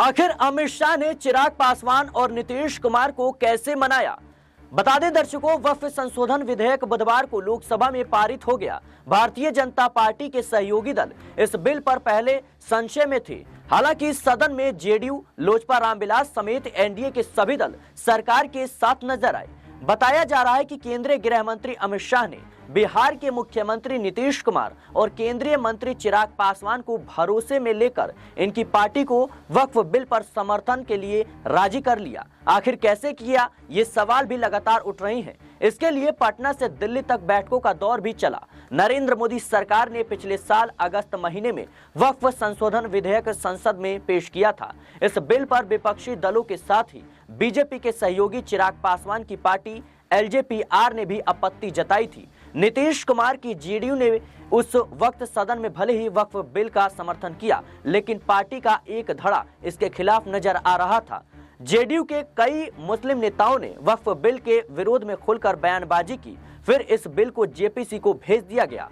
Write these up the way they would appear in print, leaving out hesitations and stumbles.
आखिर अमित शाह ने चिराग पासवान और नीतीश कुमार को कैसे मनाया? बता दें दर्शकों, वक्फ संशोधन विधेयक बुधवार को लोकसभा में पारित हो गया। भारतीय जनता पार्टी के सहयोगी दल इस बिल पर पहले संशय में थे। हालांकि सदन में जेडीयू, लोजपा रामविलास समेत एनडीए के सभी दल सरकार के साथ नजर आए। बताया जा रहा है कि केंद्रीय गृह मंत्री अमित शाह ने बिहार के मुख्यमंत्री नीतीश कुमार और केंद्रीय मंत्री चिराग पासवान को भरोसे में लेकर इनकी पार्टी को वक्फ बिल पर समर्थन के लिए राजी कर लिया। आखिर कैसे किया, ये सवाल भी लगातार उठ रहे हैं। इसके लिए पटना से दिल्ली तक बैठकों का दौर भी चला। नरेंद्र मोदी सरकार ने पिछले साल अगस्त महीने में वक्फ संशोधन विधेयक संसद में पेश किया था। इस बिल पर विपक्षी दलों के साथ ही बीजेपी के सहयोगी चिराग पासवान की पार्टी एलजेपीआर ने भी आपत्ति जताई थी। नीतीश कुमार की जेडीयू ने उस वक्त सदन में भले ही वक्फ बिल का समर्थन किया, लेकिन पार्टी का एक धड़ा इसके खिलाफ नजर आ रहा था। जेडीयू के कई मुस्लिम नेताओं ने वक्फ बिल के विरोध में खुलकर बयानबाजी की। फिर इस बिल को जेपीसी को भेज दिया गया।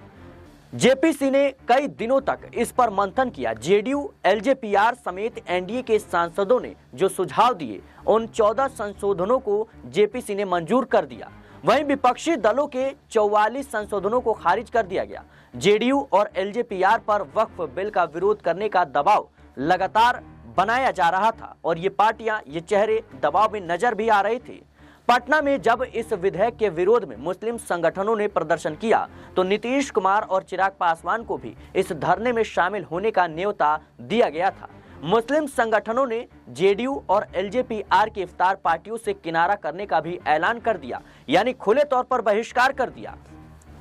जेपीसी ने कई दिनों तक इस पर मंथन किया। जेडीयू, एलजेपीआर समेत एनडीए के सांसदों ने जो सुझाव दिए, उन 14 संशोधनों को जेपीसी ने मंजूर कर दिया। वहीं विपक्षी दलों के 44 संशोधनों को खारिज कर दिया गया। जेडीयू और एलजेपीआर पर वक्फ बिल का विरोध करने का दबाव लगातार बनाया जा रहा था और ये पार्टियां, ये चेहरे दबाव में नजर भी आ रहे थे। पटना में जब इस विधेयक के विरोध में मुस्लिम संगठनों ने प्रदर्शन किया तो नीतीश कुमार और चिराग पासवान को भी इस धरने में शामिल होने का न्योता दिया गया था। मुस्लिम संगठनों ने जेडीयू और एलजेपीआर की इफ्तार पार्टियों से किनारा करने का भी ऐलान कर दिया, यानी खुले तौर पर बहिष्कार कर दिया।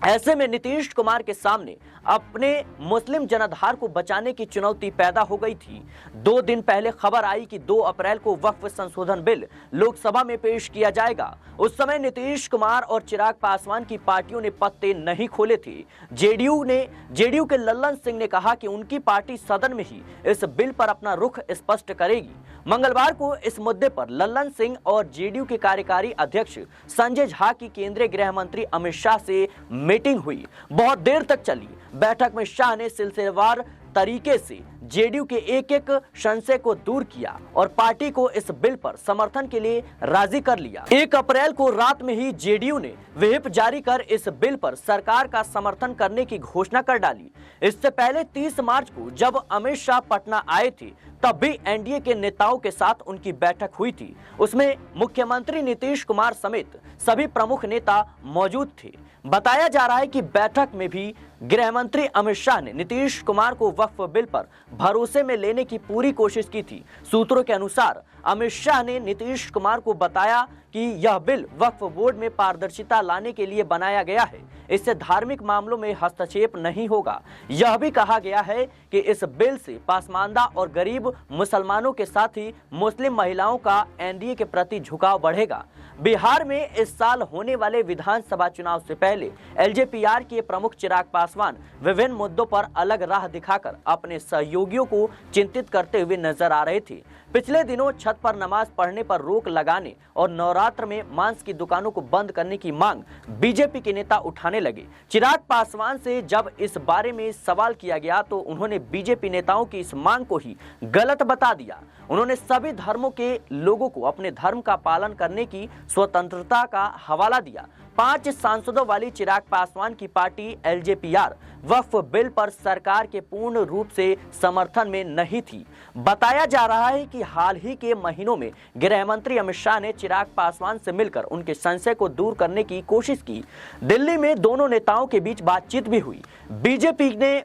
ऐसे में नीतीश कुमार के सामने अपने मुस्लिम जनाधार को बचाने की चुनौती पैदा हो गई थी। 2 दिन पहले खबर आई कि 2 अप्रैल को वक्फ संशोधन बिल लोकसभा में पेश किया जाएगा। उस समय नीतीश कुमार और चिराग पासवान की पार्टियों ने पत्ते नहीं खोले थे। जेडीयू के लल्लन सिंह ने कहा कि उनकी पार्टी सदन में ही इस बिल पर अपना रुख स्पष्ट करेगी। मंगलवार को इस मुद्दे पर लल्लन सिंह और जेडीयू के कार्यकारी अध्यक्ष संजय झा की केंद्रीय गृह मंत्री अमित शाह से मीटिंग हुई। बहुत देर तक चली। बैठक में शाह ने सिलसिलेवार तरीके से जेडीयू के एक संशय को दूर किया और पार्टी को इस बिल पर समर्थन के लिए राजी कर लिया। 1 अप्रैल को रात में ही जेडीयू ने व्हिप जारी कर इस बिल पर सरकार का समर्थन करने की घोषणा कर डाली। इससे पहले 30 मार्च को जब अमित शाह पटना आए थे, तब भी एनडीए के नेताओं के साथ उनकी बैठक हुई थी। उसमें मुख्यमंत्री नीतीश कुमार समेत सभी प्रमुख नेता मौजूद थे। बताया जा रहा है कि बैठक में भी गृह मंत्री अमित शाह ने नीतीश कुमार को वक्फ बिल पर भरोसे में लेने की पूरी कोशिश की थी। सूत्रों के अनुसार अमित शाह ने नीतीश कुमार को बताया कि यह बिल वक्फ बोर्ड में पारदर्शिता लाने के लिए बनाया गया है। इससे धार्मिक मामलों में हस्तक्षेप नहीं होगा। यह भी कहा गया है कि इस बिल से पासमानदा और गरीब मुसलमानों के साथ ही मुस्लिम महिलाओं का एनडीए के प्रति झुकाव बढ़ेगा। बिहार में इस साल होने वाले विधानसभा चुनाव से पहले एलजेपीआर के प्रमुख चिराग पासवान विभिन्न मुद्दों पर अलग राह दिखाकर अपने सहयोगियों को चिंतित करते हुए नजर आ रहे थे। पिछले दिनों छत पर नमाज पढ़ने पर रोक लगाने और नवरात्र में मांस की दुकानों को बंद करने की मांग बीजेपी के नेता उठाने लगे। चिराग पासवान से जब इस बारे में सवाल किया गया तो उन्होंने बीजेपी नेताओं की इस मांग को ही गलत बता दिया। उन्होंने सभी धर्मों के लोगों को अपने धर्म का पालन करने की स्वतंत्रता का हवाला दिया। 5 सांसदों वाली चिराग पासवान की पार्टी एलजेपीआर वक्फ बिल पर सरकार के पूर्ण रूप से समर्थन में नहीं थी। बताया जा रहा है कि हाल ही के महीनों में गृह मंत्री अमित शाह ने चिराग पासवान से मिलकर उनके संशय को दूर करने की कोशिश की। दिल्ली में दोनों नेताओं के बीच बातचीत भी हुई। बीजेपी ने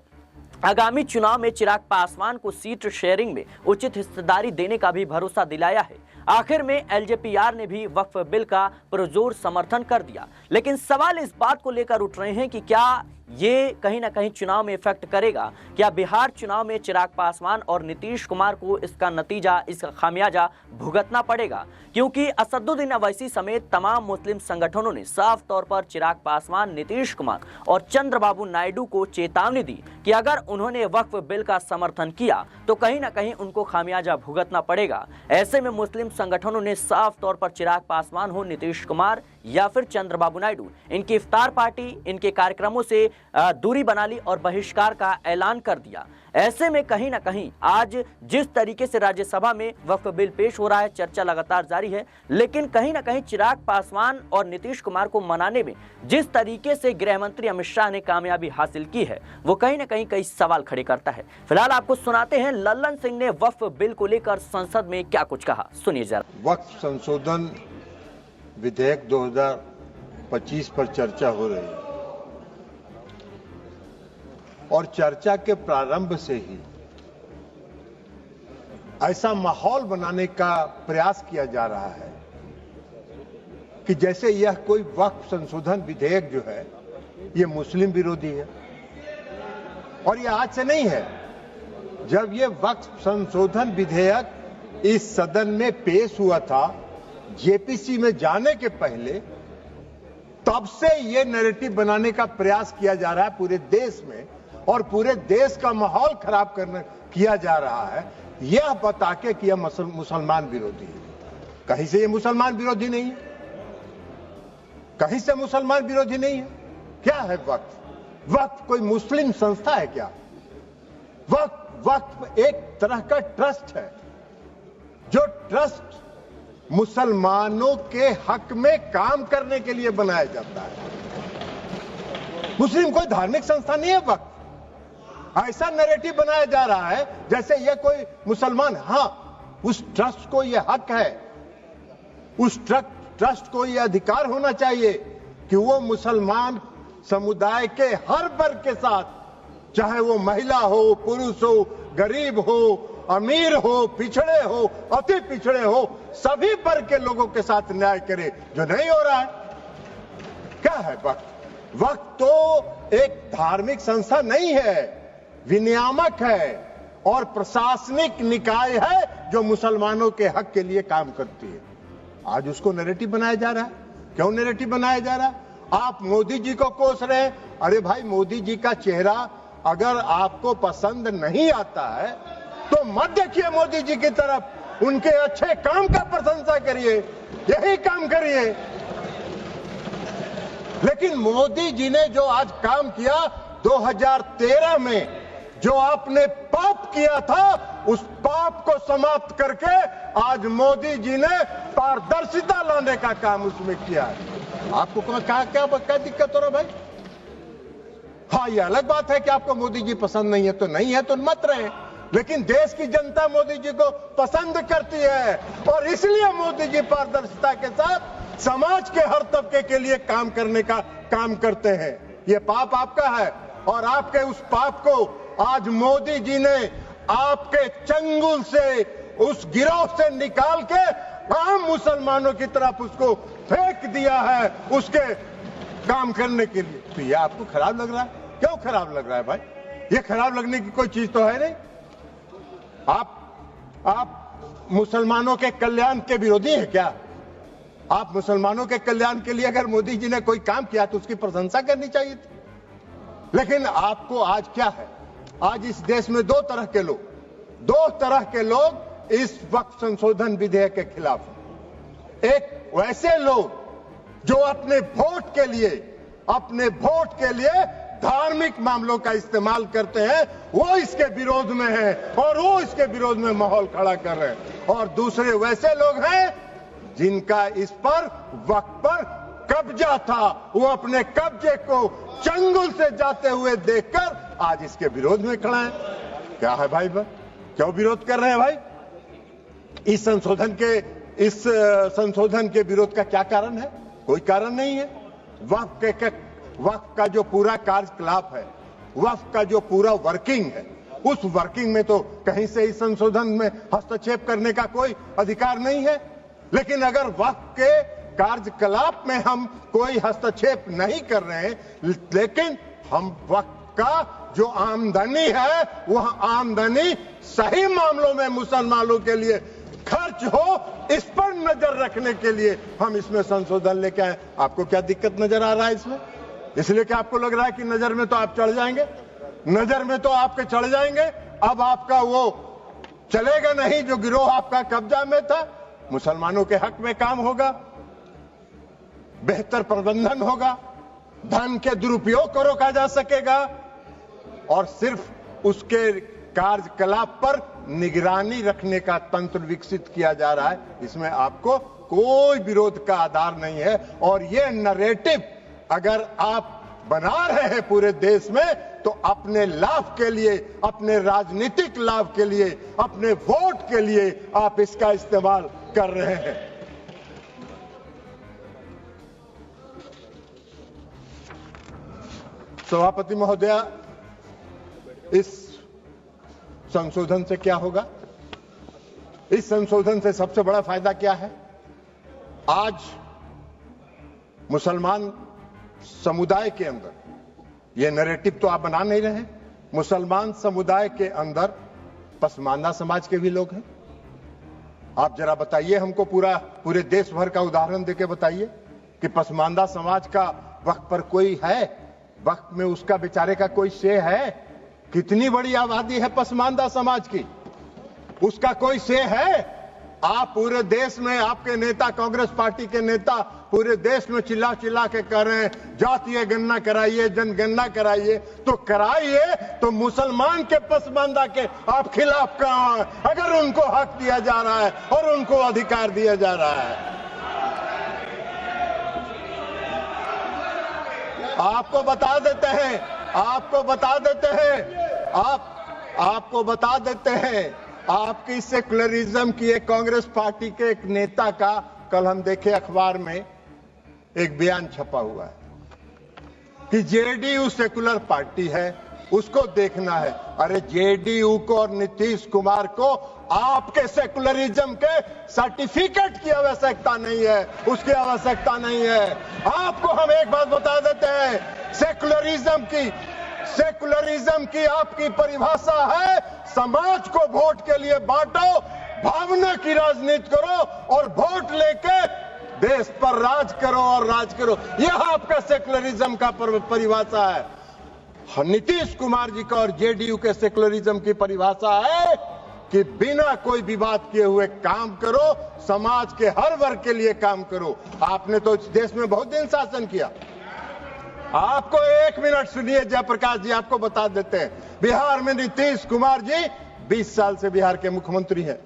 आगामी चुनाव में चिराग पासवान को सीट शेयरिंग में उचित हिस्सेदारी देने का भी भरोसा दिलाया है। आखिर में एलजेपीआर ने भी वक्फ बिल का पुरजोर समर्थन कर दिया। लेकिन सवाल इस बात को लेकर उठ रहे हैं कि क्या ये कहीं ना कहीं चुनाव में इफेक्ट करेगा? क्या बिहार चुनाव में चिराग पासवान और नीतीश कुमार को इसका नतीजा, इसका खामियाजा भुगतना पड़ेगा? क्योंकि असदुद्दीन अवैसी समेत तमाम मुस्लिम संगठनों ने साफ तौर पर चिराग पासवान, नीतीश कुमार और चंद्रबाबू नायडू को चेतावनी दी कि अगर उन्होंने वक्फ बिल का समर्थन किया तो कहीं ना कहीं उनको खामियाजा भुगतना पड़ेगा। ऐसे में मुस्लिम संगठनों ने साफ तौर पर चिराग पासवान हो, नीतीश कुमार या फिर चंद्रबाबू नायडू इनकी इफ्तार पार्टी, इनके कार्यक्रमों से दूरी बना ली और बहिष्कार का ऐलान कर दिया। ऐसे में कहीं ना कहीं आज जिस तरीके से राज्यसभा में वक्फ बिल पेश हो रहा है, चर्चा लगातार जारी है, लेकिन कहीं ना कहीं चिराग पासवान और नीतीश कुमार को मनाने में जिस तरीके से गृह मंत्री अमित शाह ने कामयाबी हासिल की है, वो कहीं ना कहीं कई सवाल खड़े करता है। फिलहाल आपको सुनाते हैं लल्लन सिंह ने वक्फ बिल को लेकर संसद में क्या कुछ कहा, सुनिए जरा। वक्फ संशोधन विधेयक 2025 पर चर्चा हो रही है और चर्चा के प्रारंभ से ही ऐसा माहौल बनाने का प्रयास किया जा रहा है कि जैसे यह कोई वक्फ संशोधन विधेयक जो है ये मुस्लिम विरोधी है। और यह आज से नहीं है। जब यह वक्फ संशोधन विधेयक इस सदन में पेश हुआ था जेपीसी में जाने के पहले, तब से यह नैरेटिव बनाने का प्रयास किया जा रहा है पूरे देश में और पूरे देश का माहौल खराब किया जा रहा है, यह बता के कि यह मुसलमान विरोधी है। कहीं से यह मुसलमान विरोधी नहीं है, कहीं से मुसलमान विरोधी नहीं है। क्या है वक्फ? वक्फ कोई मुस्लिम संस्था है क्या? वक्फ एक तरह का ट्रस्ट है, जो ट्रस्ट मुसलमानों के हक में काम करने के लिए बनाया जाता है। मुस्लिम कोई धार्मिक संस्था नहीं है वक्फ। ऐसा नैरेटिव बनाया जा रहा है जैसे यह कोई मुसलमान, हां उस ट्रस्ट को यह हक है, उस ट्रस्ट को यह अधिकार होना चाहिए कि वो मुसलमान समुदाय के हर वर्ग के साथ, चाहे वो महिला हो, पुरुष हो, गरीब हो, अमीर हो, पिछड़े हो, अति पिछड़े हो, सभी वर्ग के लोगों के साथ न्याय करे, जो नहीं हो रहा है। क्या है वक्फ? वक्फ तो एक धार्मिक संस्था नहीं है, विनियामक है और प्रशासनिक निकाय है जो मुसलमानों के हक के लिए काम करती है। आज उसको नैरेटिव बनाया जा रहा है। क्यों नैरेटिव बनाया जा रहा है? आप मोदी जी को कोस रहे हैं। अरे भाई, मोदी जी का चेहरा अगर आपको पसंद नहीं आता है तो मत देखिए मोदी जी की तरफ, उनके अच्छे काम का प्रशंसा करिए, यही काम करिए। लेकिन मोदी जी ने जो आज काम किया 2013 में, जो आपने पाप किया था, उस पाप को समाप्त करके आज मोदी जी ने पारदर्शिता लाने का काम उसमें किया है। आपको क्या दिक्कत हो रहा भाई? हाँ, ये अलग बात है कि आपको मोदी जी पसंद नहीं है तो नहीं है, तो मत रहे, लेकिन देश की जनता मोदी जी को पसंद करती है और इसलिए मोदी जी पारदर्शिता के साथ समाज के हर तबके के लिए काम करने का काम करते हैं। ये पाप आपका है और आपके उस पाप को आज मोदी जी ने आपके चंगुल से, उस गिरोह से निकाल के आम मुसलमानों की तरफ उसको फेंक दिया है उसके काम करने के लिए। तो ये आपको खराब लग रहा है? क्यों खराब लग रहा है भाई? ये खराब लगने की कोई चीज तो है नहीं। आप मुसलमानों के कल्याण के विरोधी हैं क्या? आप मुसलमानों के कल्याण के लिए अगर मोदी जी ने कोई काम किया तो उसकी प्रशंसा करनी चाहिए थी। लेकिन आपको आज क्या है? आज इस देश में दो तरह के लोग इस वक्फ संशोधन विधेयक के खिलाफ हैं। एक वैसे लोग जो अपने वोट के लिए धार्मिक मामलों का इस्तेमाल करते हैं, वो इसके विरोध में है और वो इसके विरोध में माहौल खड़ा कर रहे हैं। और दूसरे वैसे लोग हैं जिनका इस पर वक्फ पर कब्जा था, वो अपने कब्जे को चंगुल से जाते हुए देखकर आज इसके विरोध में खड़ा है। क्या है भाई? क्यों विरोध कर रहे हैं भाई? इस संशोधन के विरोध का क्या कारण है? कोई कारण नहीं है। वक्फ का जो पूरा कार्यकलाप है, वक्फ का जो पूरा वर्किंग है, उस वर्किंग में तो कहीं से इस संशोधन में हस्तक्षेप करने का कोई अधिकार नहीं है। लेकिन अगर वक्फ के कार्यकलाप में हम कोई हस्तक्षेप नहीं कर रहे हैं, लेकिन हम वक्फ का जो आमदनी है वह आमदनी सही मामलों में मुसलमानों के लिए खर्च हो, इस पर नजर रखने के लिए हम इसमें संशोधन लेके आए। आपको क्या दिक्कत नजर आ रहा है इसमें? इसलिए कि आपको लग रहा है कि नजर में तो आप चढ़ जाएंगे, नजर में तो आपके चढ़ जाएंगे, अब आपका वो चलेगा नहीं जो गिरोह आपका कब्जा में था, मुसलमानों के हक में काम होगा। बेहतर प्रबंधन होगा, धन के दुरुपयोग को रोका जा सकेगा और सिर्फ उसके कार्यकलाप पर निगरानी रखने का तंत्र विकसित किया जा रहा है। इसमें आपको कोई विरोध का आधार नहीं है। और ये नैरेटिव अगर आप बना रहे हैं पूरे देश में तो अपने लाभ के लिए, अपने राजनीतिक लाभ के लिए, अपने वोट के लिए आप इसका इस्तेमाल कर रहे हैं। सभापति महोदया, इस संशोधन से क्या होगा? इस संशोधन से सबसे बड़ा फायदा क्या है? आज मुसलमान समुदाय के अंदर, यह नैरेटिव तो आप बना नहीं रहे हैं, मुसलमान समुदाय के अंदर पसमानदा समाज के भी लोग हैं। आप जरा बताइए हमको, पूरे देश भर का उदाहरण देके बताइए कि पसमानदा समाज का वक्त पर कोई है, वक्त में उसका बेचारे का कोई से है? कितनी बड़ी आबादी है पसमानदा समाज की, उसका कोई से है? आप पूरे देश में, आपके नेता, कांग्रेस पार्टी के नेता पूरे देश में चिल्ला चिल्ला के कह रहे हैं जातीय गणना कराइए, जनगणना कराइए। तो कराइए, तो मुसलमान के पसमानदा के आप खिलाफ कहां हैं? अगर उनको हक दिया जा रहा है और उनको अधिकार दिया जा रहा है। आपको बता देते हैं, आपको बता देते हैं, आपकी सेकुलरिज्म की एक कांग्रेस पार्टी के एक नेता का कल हम देखे अखबार में एक बयान छपा हुआ है कि जेडीयू सेकुलर पार्टी है, उसको देखना है। अरे जेडीयू को और नीतीश कुमार को आपके सेकुलरिज्म के सर्टिफिकेट की आवश्यकता नहीं है, उसकी आवश्यकता नहीं है। आपको हम एक बात बता देते हैं, सेकुलरिज्म की आपकी परिभाषा है समाज को वोट के लिए बांटो, भावना की राजनीति करो और वोट लेके देश पर राज करो और राज करो। यह आपका सेकुलरिज्म का परिभाषा है। नीतीश कुमार जी का और जेडीयू के सेकुलरिज्म की परिभाषा है कि बिना कोई विवाद किए हुए काम करो, समाज के हर वर्ग के लिए काम करो। आपने तो इस देश में बहुत दिन शासन किया। आपको एक मिनट सुनिए, जयप्रकाश जी आपको बता देते हैं, बिहार में नीतीश कुमार जी 20 साल से बिहार के मुख्यमंत्री हैं।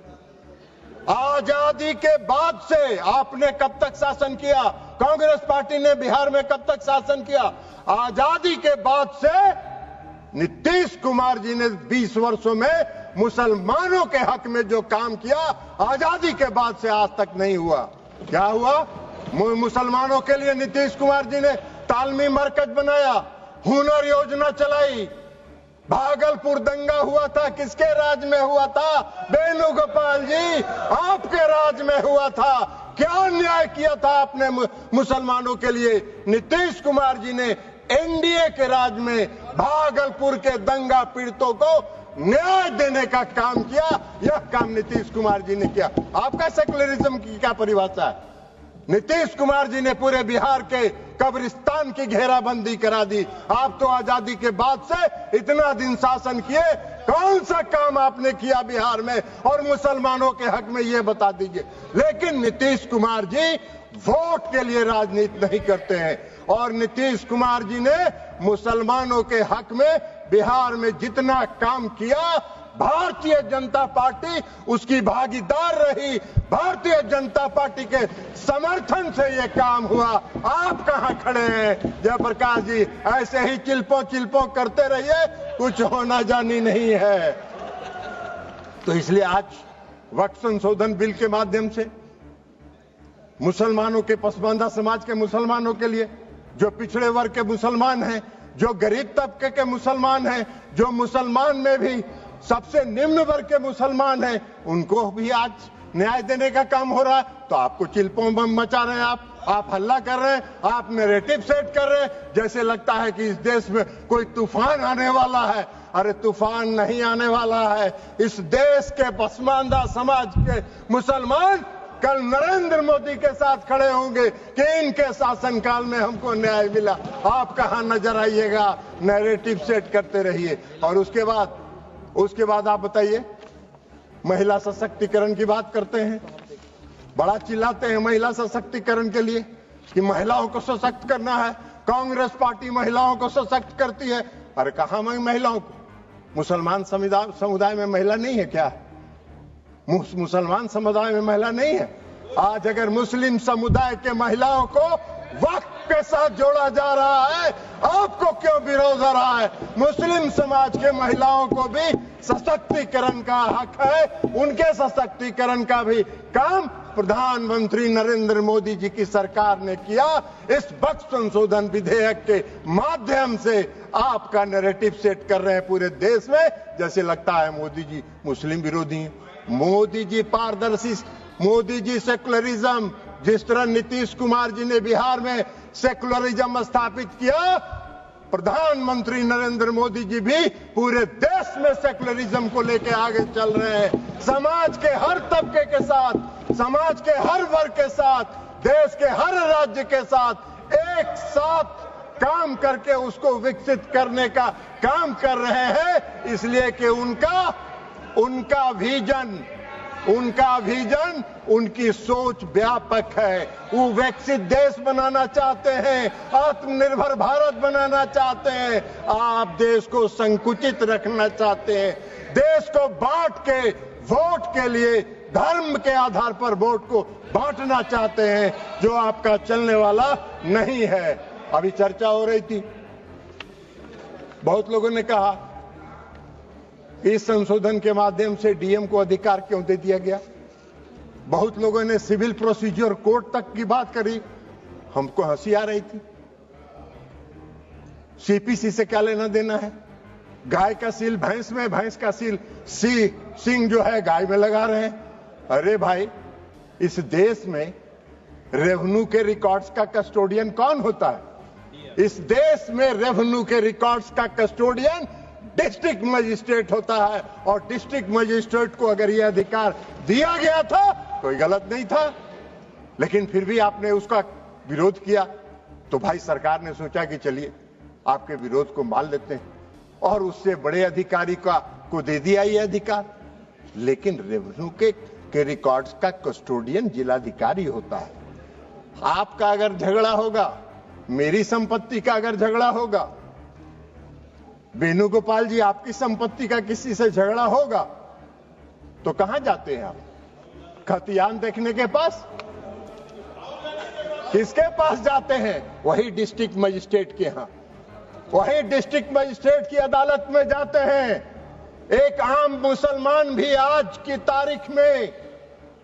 आजादी के बाद से आपने कब तक शासन किया? कांग्रेस पार्टी ने बिहार में कब तक शासन किया? आजादी के बाद से नीतीश कुमार जी ने 20 वर्षों में मुसलमानों के हक में जो काम किया, आजादी के बाद से आज तक नहीं हुआ। क्या हुआ? मुसलमानों के लिए नीतीश कुमार जी ने तालमी मरकज बनाया, हुनर योजना चलाई। भागलपुर दंगा हुआ था, किसके राज में हुआ था? वेणुगोपाल जी, आपके राज में हुआ था। क्या न्याय किया था आपने मुसलमानों के लिए? नीतीश कुमार जी ने एनडीए के राज में भागलपुर के दंगा पीड़ितों को न्याय देने का काम किया। यह काम नीतीश कुमार जी ने किया। आपका सेकुलरिज्म की क्या परिभाषा है? नीतीश कुमार जी ने पूरे बिहार के कब्रिस्तान की घेराबंदी करा दी। आप तो आजादी के बाद से इतना दिन शासन किए, कौन सा काम आपने किया बिहार में और मुसलमानों के हक में, ये बता दीजिए। लेकिन नीतीश कुमार जी वोट के लिए राजनीति नहीं करते हैं और नीतीश कुमार जी ने मुसलमानों के हक में बिहार में जितना काम किया, भारतीय जनता पार्टी उसकी भागीदार रही। भारतीय जनता पार्टी के समर्थन से ये काम हुआ। आप कहां खड़े हैं जयप्रकाश जी? ऐसे ही चिल्पों करते रहिए, कुछ होना जानी नहीं है। तो इसलिए आज वक्फ संशोधन बिल के माध्यम से मुसलमानों के, पसमानदा समाज के मुसलमानों के लिए, जो पिछड़े वर्ग के मुसलमान हैं, जो गरीब तबके के मुसलमान हैं, जो मुसलमान में भी सबसे निम्न वर्ग के मुसलमान हैं, उनको भी आज न्याय देने का काम हो रहा है। तो आपको चिल्पों बम मचा रहे हैं, आप हल्ला कर रहे हैं, आप नैरेटिव सेट कर रहे हैं, जैसे लगता है कि इस देश में कोई तूफान आने वाला है। अरे तूफान नहीं आने वाला है। इस देश के पसमानदा समाज के मुसलमान कल नरेंद्र मोदी के साथ खड़े होंगे कि इनके शासनकाल में हमको न्याय मिला। आप कहां नजर आइएगा? नैरेटिव सेट करते रहिए। और उसके बाद आप बताइए, महिला सशक्तिकरण की बात करते हैं, बड़ा चिल्लाते हैं महिला सशक्तिकरण के लिए। कि महिलाओं को सशक्त करना है, कांग्रेस पार्टी महिलाओं को सशक्त करती है। अरे कहां महिलाओं को? मुसलमान समुदाय में महिला नहीं है क्या? मुसलमान समुदाय में महिला नहीं है? आज अगर मुस्लिम समुदाय के महिलाओं को वक्फ के साथ जोड़ा जा रहा है, आपको क्यों विरोध हो रहा है? मुस्लिम समाज के महिलाओं को भी सशक्तिकरण का हक है, उनके सशक्तिकरण का भी काम प्रधानमंत्री नरेंद्र मोदी जी की सरकार ने किया। इस वक्फ संशोधन विधेयक के माध्यम से आपका नैरेटिव सेट कर रहे हैं पूरे देश में, जैसे लगता है मोदी जी मुस्लिम विरोधी हैं। मोदी जी पारदर्शी, मोदी जी सेकुलरिज्म, जिस तरह नीतीश कुमार जी ने बिहार में सेकुलरिज्म स्थापित किया, प्रधानमंत्री नरेंद्र मोदी जी भी पूरे देश में सेकुलरिज्म को लेकर आगे चल रहे हैं। समाज के हर तबके के साथ, समाज के हर वर्ग के साथ, देश के हर राज्य के साथ एक साथ काम करके उसको विकसित करने का काम कर रहे हैं, इसलिए कि उनका विजन, उनकी सोच व्यापक है। वो विकसित देश बनाना चाहते हैं, आत्मनिर्भर भारत बनाना चाहते हैं। आप देश को संकुचित रखना चाहते हैं, देश को बांट के वोट के लिए धर्म के आधार पर वोट को बांटना चाहते हैं, जो आपका चलने वाला नहीं है। अभी चर्चा हो रही थी, बहुत लोगों ने कहा इस संशोधन के माध्यम से डीएम को अधिकार क्यों दे दिया गया। बहुत लोगों ने सिविल प्रोसीजर कोड तक की बात करी, हमको हंसी आ रही थी। सीपीसी से क्या लेना देना है? गाय का सील भैंस में, भैंस का सील सिंह जो है गाय में लगा रहे हैं। अरे भाई, इस देश में रेवेन्यू के रिकॉर्ड्स का कस्टोडियन कौन होता है? इस देश में रेवेन्यू के रिकॉर्ड्स का कस्टोडियन डिस्ट्रिक्ट मजिस्ट्रेट होता है, और डिस्ट्रिक्ट मजिस्ट्रेट को अगर यह अधिकार दिया गया था, कोई गलत नहीं था, लेकिन फिर भी आपने उसका विरोध किया। तो भाई सरकार ने सोचा कि चलिए आपके विरोध को मान लेते हैं, और उससे बड़े अधिकारी को दे दिया ये अधिकार। लेकिन रेवेन्यू के रिकॉर्ड्स का कस्टोडियन जिलाधिकारी होता है। आपका अगर झगड़ा होगा, मेरी संपत्ति का अगर झगड़ा होगा, वेणुगोपाल जी आपकी संपत्ति का किसी से झगड़ा होगा, तो कहां जाते हैं आप? खतियान देखने के पास? किसके पास जाते हैं? वही डिस्ट्रिक्ट मजिस्ट्रेट के यहां, वही डिस्ट्रिक्ट मजिस्ट्रेट की अदालत में जाते हैं। एक आम मुसलमान भी आज की तारीख में,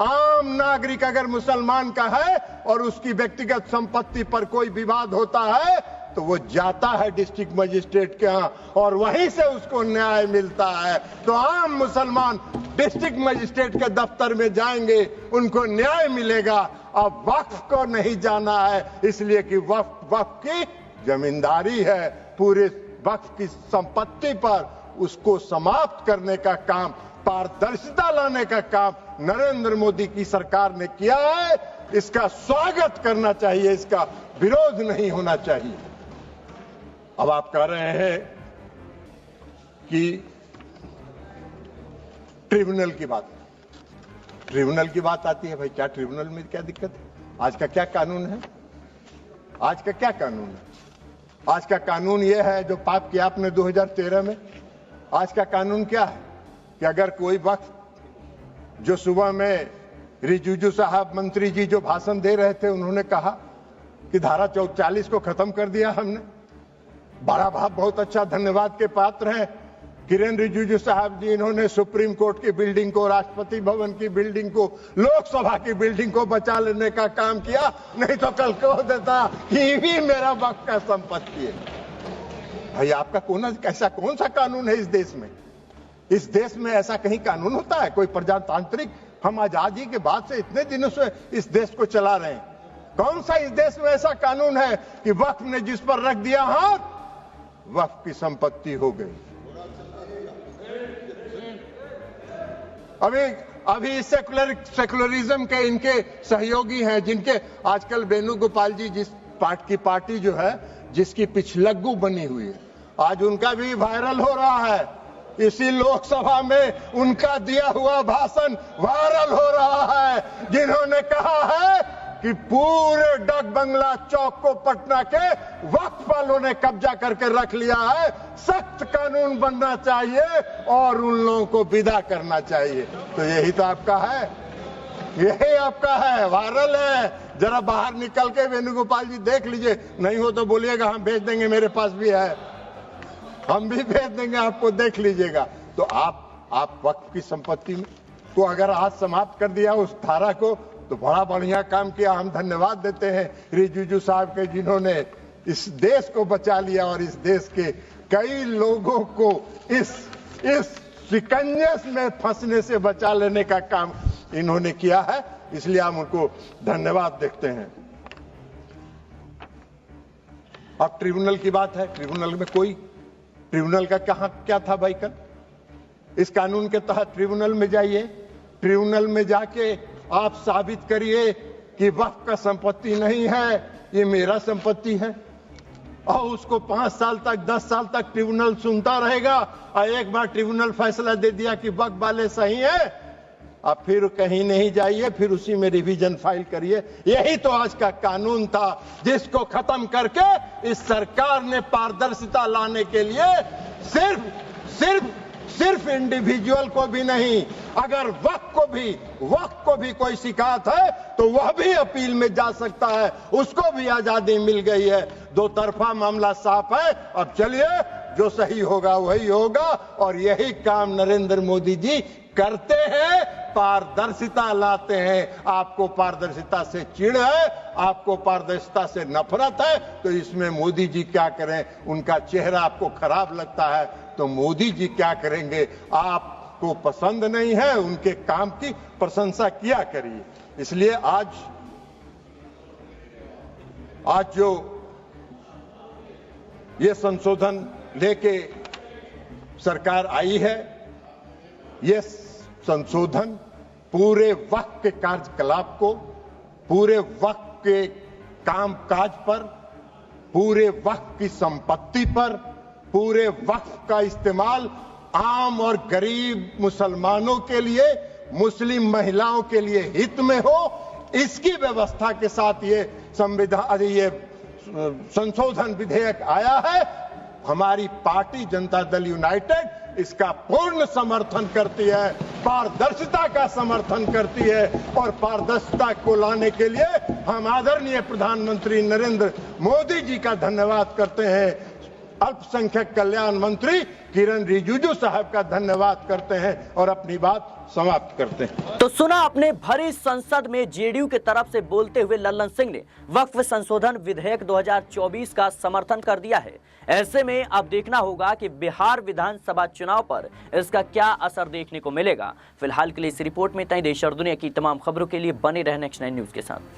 आम नागरिक अगर मुसलमान का है और उसकी व्यक्तिगत संपत्ति पर कोई विवाद होता है, तो वो जाता है डिस्ट्रिक्ट मजिस्ट्रेट के यहां, और वहीं से उसको न्याय मिलता है। तो आम मुसलमान डिस्ट्रिक्ट मजिस्ट्रेट के दफ्तर में जाएंगे, उनको न्याय मिलेगा। अब वक्फ को नहीं जाना है, इसलिए कि वक्फ की जमींदारी है। पूरे वक्फ की संपत्ति पर उसको समाप्त करने का काम, पारदर्शिता लाने का काम नरेंद्र मोदी की सरकार ने किया है। इसका स्वागत करना चाहिए, इसका विरोध नहीं होना चाहिए। अब आप कह रहे हैं कि ट्रिब्यूनल की बात आती है। भाई क्या ट्रिब्यूनल में क्या दिक्कत है? आज का क्या कानून है? आज का क्या कानून है? आज का कानून यह है जो पाप किया आपने 2013 में। आज का कानून क्या है कि अगर कोई वक्त, जो सुबह में रिजिजू साहब मंत्री जी जो भाषण दे रहे थे, उन्होंने कहा कि धारा 40 को खत्म कर दिया हमने। बड़ा बहुत अच्छा धन्यवाद के पात्र हैं किरेन रिजिजू साहब जी। इन्होंने सुप्रीम कोर्ट की बिल्डिंग को, राष्ट्रपति भवन की बिल्डिंग को, लोकसभा की बिल्डिंग को बचा लेने का काम किया, नहीं तो कल कह देता कि ये भी मेरा वक्त का संपत्ति है। भाई आपका कौन सा कानून है इस देश में? इस देश में ऐसा कहीं कानून होता है? कोई प्रजातांत्रिक, हम आजादी के बाद से इतने दिनों से इस देश को चला रहे हैं, कौन सा इस देश में ऐसा कानून है कि वक्फ ने जिस पर रख दिया हाथ, वक्फ की संपत्ति हो गई? अभी सेकुलरिज्म के इनके सहयोगी हैं, जिनके आजकल वेणुगोपाल जी, जिस पार्टी जो है, जिसकी पिछलग्गू बनी हुई है, आज उनका भी वायरल हो रहा है। इसी लोकसभा में उनका दिया हुआ भाषण वायरल हो रहा है, जिन्होंने कहा है कि पूरे डाक बंगला चौक को पटना के वक्फ वालों ने कब्जा करके रख लिया है। सख्त कानून बनना चाहिए और उन लोगों को विदा करना चाहिए। तो यही तो आपका है, यही आपका है, वायरल है। जरा बाहर निकल के वेणुगोपाल जी देख लीजिए, नहीं हो तो बोलिएगा हम भेज देंगे, मेरे पास भी है, हम भी भेज देंगे आपको, देख लीजिएगा। तो आप वक्फ की संपत्ति को अगर आज समाप्त कर दिया उस धारा को, तो बड़ा बढ़िया काम किया। हम धन्यवाद देते हैं रिजिजू साहब के, जिन्होंने इस देश को बचा लिया और इस देश के कई लोगों को इस शिकंजे में फंसने से बचा लेने का काम इन्होंने किया है, इसलिए हम उनको धन्यवाद देते हैं। अब ट्रिब्यूनल की बात है। ट्रिब्यूनल का क्या था भाई? कल इस कानून के तहत ट्रिब्यूनल में जाइए, ट्रिब्यूनल में जाके आप साबित करिए कि वक्फ का संपत्ति नहीं है, ये मेरा संपत्ति है, और उसको 5 साल तक 10 साल तक ट्रिब्यूनल सुनता रहेगा। और एक बार ट्रिब्यूनल फैसला दे दिया कि वक्फ वाले सही है, अब फिर कहीं नहीं जाइए, फिर उसी में रिवीजन फाइल करिए। यही तो आज का कानून था, जिसको खत्म करके इस सरकार ने पारदर्शिता लाने के लिए सिर्फ इंडिविजुअल को भी नहीं, अगर वक्फ को भी कोई शिकायत है तो वह भी अपील में जा सकता है, उसको भी आजादी मिल गई है। दो तरफा मामला साफ है। अब चलिए, जो सही होगा वही होगा, और यही काम नरेंद्र मोदी जी करते हैं, पारदर्शिता लाते हैं। आपको पारदर्शिता से चिढ़ है, आपको पारदर्शिता से नफरत है, तो इसमें मोदी जी क्या करें? उनका चेहरा आपको खराब लगता है तो मोदी जी क्या करेंगे? आपको पसंद नहीं है, उनके काम की प्रशंसा किया करिए। इसलिए आज जो ये संशोधन लेके सरकार आई है, ये संशोधन पूरे वक्फ के कार्यकलाप को, पूरे वक्फ के कामकाज पर, पूरे वक्फ की संपत्ति पर, पूरे वक्फ का इस्तेमाल आम और गरीब मुसलमानों के लिए, मुस्लिम महिलाओं के लिए हित में हो, इसकी व्यवस्था के साथ ये संशोधन विधेयक आया है। हमारी पार्टी जनता दल यूनाइटेड इसका पूर्ण समर्थन करती है, पारदर्शिता का समर्थन करती है, और पारदर्शिता को लाने के लिए हम आदरणीय प्रधानमंत्री नरेंद्र मोदी जी का धन्यवाद करते हैं। अल्पसंख्यक कल्याण मंत्री किरण रिजिजू साहब का धन्यवाद करते हैं और अपनी बात समाप्त करते हैं। तो सुना अपने भरी संसद में जेडीयू के तरफ से बोलते हुए लल्लन सिंह ने वक्फ संशोधन विधेयक 2024 का समर्थन कर दिया है। ऐसे में अब देखना होगा कि बिहार विधानसभा चुनाव पर इसका क्या असर देखने को मिलेगा। फिलहाल के लिए इस रिपोर्ट में इतना ही। देश और दुनिया की तमाम खबरों के लिए बने रहने नेक्स्ट 9 न्यूज के साथ।